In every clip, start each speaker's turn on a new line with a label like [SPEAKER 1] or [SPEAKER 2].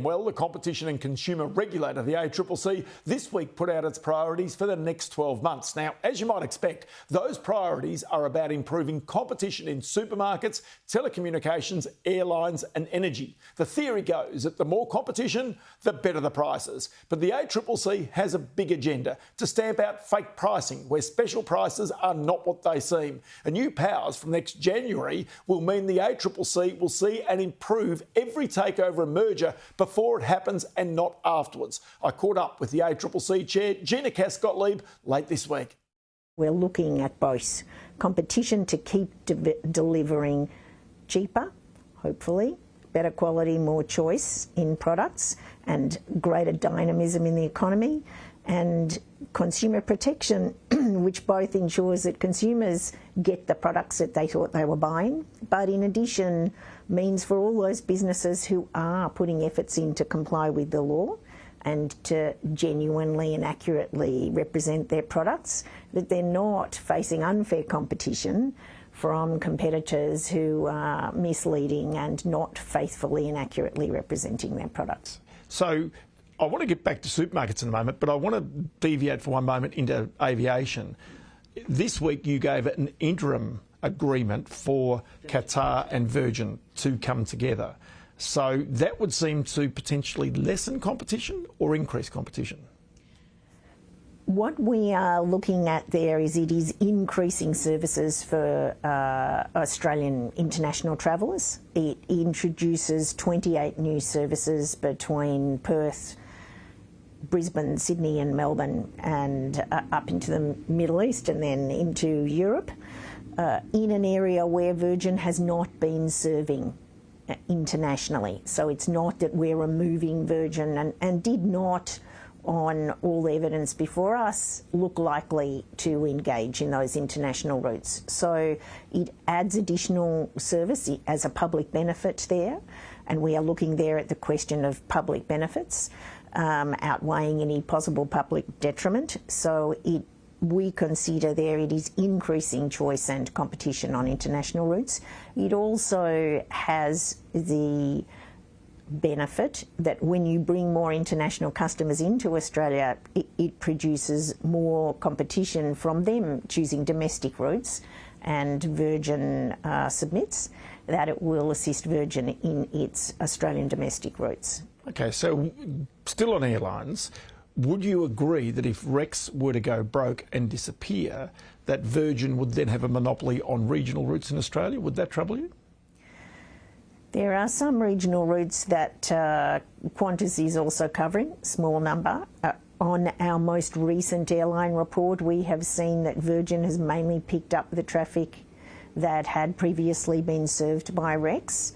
[SPEAKER 1] Well, the Competition and Consumer Regulator, the ACCC, this week put out its priorities for the next 12 months. Now, as you might expect, those priorities are about improving competition in supermarkets, telecommunications, airlines and energy. The theory goes that the more competition, the better the prices. But the ACCC has a big agenda to stamp out fake pricing, where special prices are not what they seem. And new powers from next January will mean the ACCC will see and improve every takeover and merger before it happens and not afterwards. I caught up with the ACCC Chair Gina Cass-Gottlieb late this week.
[SPEAKER 2] We're looking at both competition to keep delivering cheaper, hopefully, better quality, more choice in products and greater dynamism in the economy, and consumer protection, which both ensures that consumers get the products that they thought they were buying, but in addition means for all those businesses who are putting efforts in to comply with the law and to genuinely and accurately represent their products, that they're not facing unfair competition from competitors who are misleading and not faithfully and accurately representing their products.
[SPEAKER 1] So I want to get back to supermarkets in a moment, but I want to deviate for one moment into aviation. This week you gave it an interim agreement for Qatar and Virgin to come together. So that would seem to potentially lessen competition or increase competition?
[SPEAKER 2] What we are looking at there is it is increasing services for Australian international travellers. It introduces 28 new services between Perth, Brisbane, Sydney and Melbourne, and up into the Middle East and then into Europe, in an area where Virgin has not been serving internationally. So it's not that we're removing Virgin and did not, on all the evidence before us, look likely to engage in those international routes. So it adds additional service as a public benefit there, and we are looking there at the question of public benefits outweighing any possible public detriment. So we consider there it is increasing choice and competition on international routes. It also has the benefit that when you bring more international customers into Australia, it produces more competition from them choosing domestic routes, and Virgin submits that it will assist Virgin in its Australian domestic routes.
[SPEAKER 1] Okay, so still on airlines, would you agree that if Rex were to go broke and disappear, that Virgin would then have a monopoly on regional routes in Australia? Would that trouble you?
[SPEAKER 2] There are some regional routes that Qantas is also covering, small number. On our most recent airline report, we have seen that Virgin has mainly picked up the traffic that had previously been served by Rex.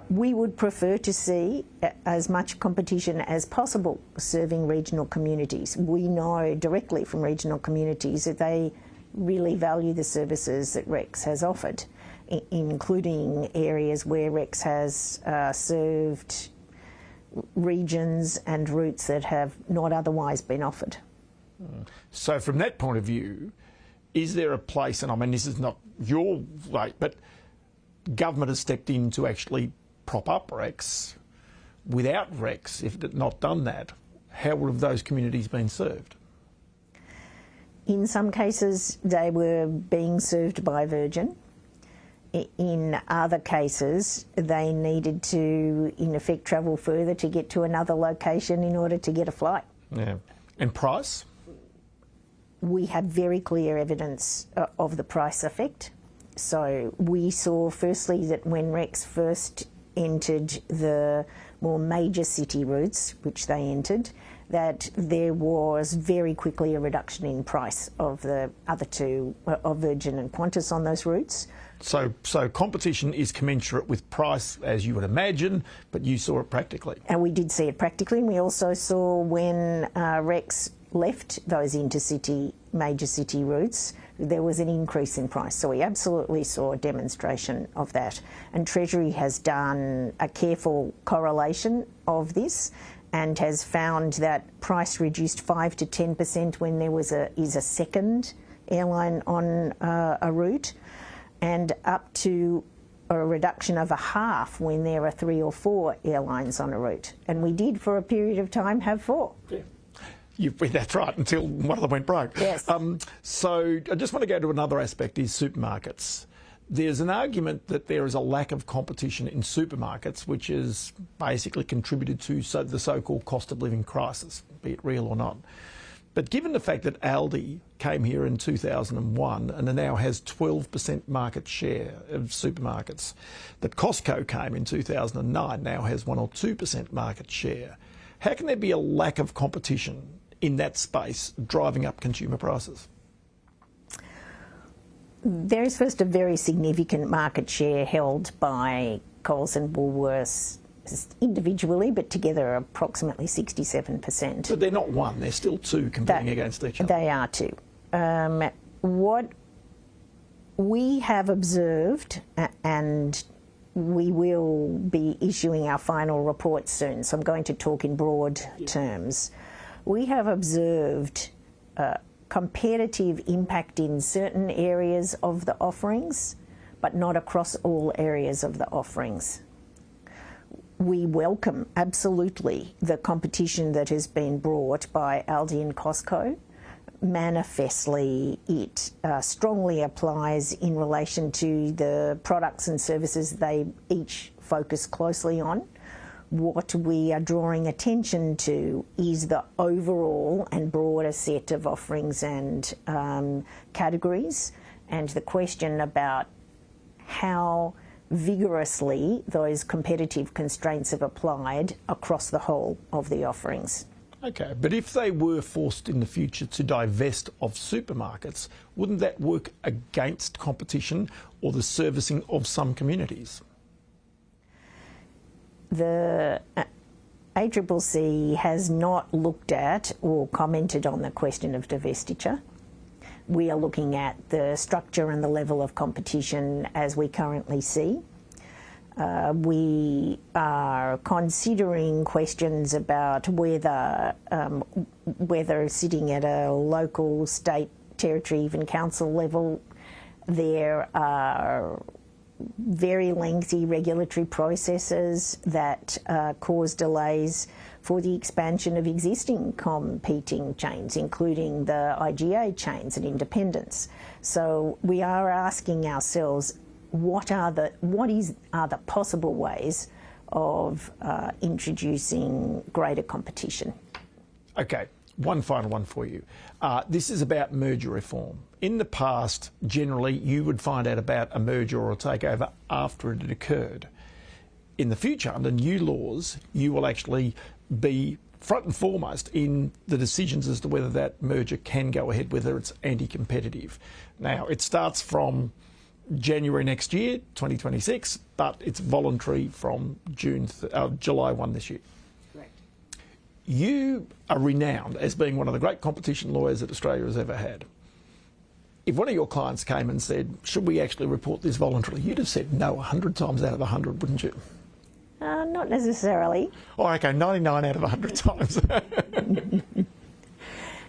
[SPEAKER 2] We would prefer to see as much competition as possible serving regional communities. We know directly from regional communities that they really value the services that Rex has offered, including areas where Rex has served regions and routes that have not otherwise been offered.
[SPEAKER 1] So from that point of view, is there a place, and I mean this is not your way, but government has stepped in to actually prop up Rex. Without Rex, if it had not done that, how would have those communities been served?
[SPEAKER 2] In some cases, they were being served by Virgin. In other cases, they needed to, in effect, travel further to get to another location in order to get a flight.
[SPEAKER 1] Yeah. And price?
[SPEAKER 2] We have very clear evidence of the price effect. So we saw firstly that when Rex first entered the more major city routes, which they entered, that there was very quickly a reduction in price of the other two, of Virgin and Qantas on those routes.
[SPEAKER 1] So competition is commensurate with price, as you would imagine, but you saw it practically.
[SPEAKER 2] And we did see it practically, and we also saw when Rex left those intercity, major city routes, there was an increase in price. So we absolutely saw a demonstration of that. And Treasury has done a careful correlation of this and has found that price reduced 5 to 10% when there was a second airline on a route, and up to a reduction of a half when there are 3 or 4 airlines on a route. And we did, for a period of time, have 4.
[SPEAKER 1] Yeah. That's right, until one of them went broke.
[SPEAKER 2] Yes.
[SPEAKER 1] So I just want to go to another aspect, is supermarkets. There's an argument that there is a lack of competition in supermarkets, which has basically contributed to the so-called cost of living crisis, be it real or not. But given the fact that Aldi came here in 2001 and now has 12% market share of supermarkets, that Costco came in 2009, now has 1 or 2% market share, how can there be a lack of competition in that space driving up consumer prices?
[SPEAKER 2] There is first a very significant market share held by Coles and Woolworths individually, but together approximately 67%.
[SPEAKER 1] But they're not one, they're still two competing against each other.
[SPEAKER 2] They are two. What we have observed, and we will be issuing our final report soon, so I'm going to talk in broad terms. We have observed competitive impact in certain areas of the offerings, but not across all areas of the offerings. We welcome absolutely the competition that has been brought by Aldi and Costco. Manifestly, it strongly applies in relation to the products and services they each focus closely on. What we are drawing attention to is the overall and broader set of offerings and categories, and the question about how vigorously those competitive constraints have applied across the whole of the offerings.
[SPEAKER 1] Okay, but if they were forced in the future to divest of supermarkets, wouldn't that work against competition or the servicing of some communities?
[SPEAKER 2] The ACCC has not looked at or commented on the question of divestiture. We are looking at the structure and the level of competition as we currently see. We are considering questions about whether sitting at a local, state, territory, even council level, there are very lengthy regulatory processes that cause delays for the expansion of existing competing chains, including the IGA chains and independents. So we are asking ourselves, what are the possible ways of introducing greater competition? Okay.
[SPEAKER 1] One final one for you. This is about merger reform. In the past, generally, you would find out about a merger or a takeover after it had occurred. In the future, under new laws, you will actually be front and foremost in the decisions as to whether that merger can go ahead, whether it's anti-competitive. Now, it starts from January next year, 2026, but it's voluntary from July 1 this year. You are renowned as being one of the great competition lawyers that Australia has ever had. If one of your clients came and said, should we actually report this voluntarily, you'd have said no 100 times out of 100, wouldn't you?
[SPEAKER 2] Not necessarily.
[SPEAKER 1] Oh, okay, 99 out of 100 times.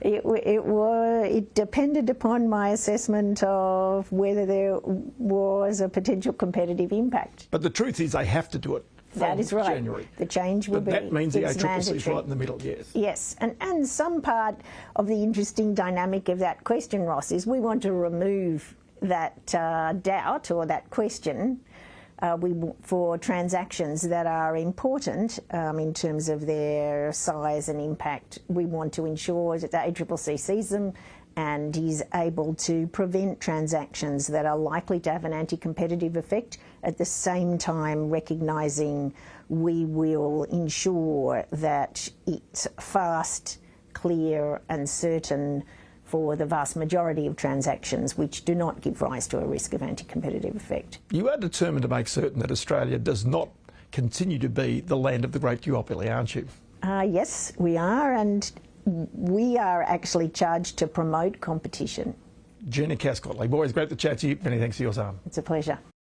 [SPEAKER 2] It depended upon my assessment of whether there was a potential competitive impact.
[SPEAKER 1] But the truth is they have to do it.
[SPEAKER 2] That is right.
[SPEAKER 1] January.
[SPEAKER 2] The change will be.
[SPEAKER 1] That means the ACCC is
[SPEAKER 2] mandatory.
[SPEAKER 1] right in the middle, yes.
[SPEAKER 2] Yes, and some part of the interesting dynamic of that question, Ross, is we want to remove that doubt or that question for transactions that are important in terms of their size and impact. We want to ensure that the ACCC sees them and is able to prevent transactions that are likely to have an anti-competitive effect, at the same time recognising we will ensure that it's fast, clear and certain for the vast majority of transactions which do not give rise to a risk of anti-competitive effect.
[SPEAKER 1] You are determined to make certain that Australia does not continue to be the land of the great duopoly, aren't you?
[SPEAKER 2] Yes, we are, and we are actually charged to promote competition.
[SPEAKER 1] Gina Cass-Gottlieb, always great to chat to you. Many thanks for your time.
[SPEAKER 2] It's a pleasure.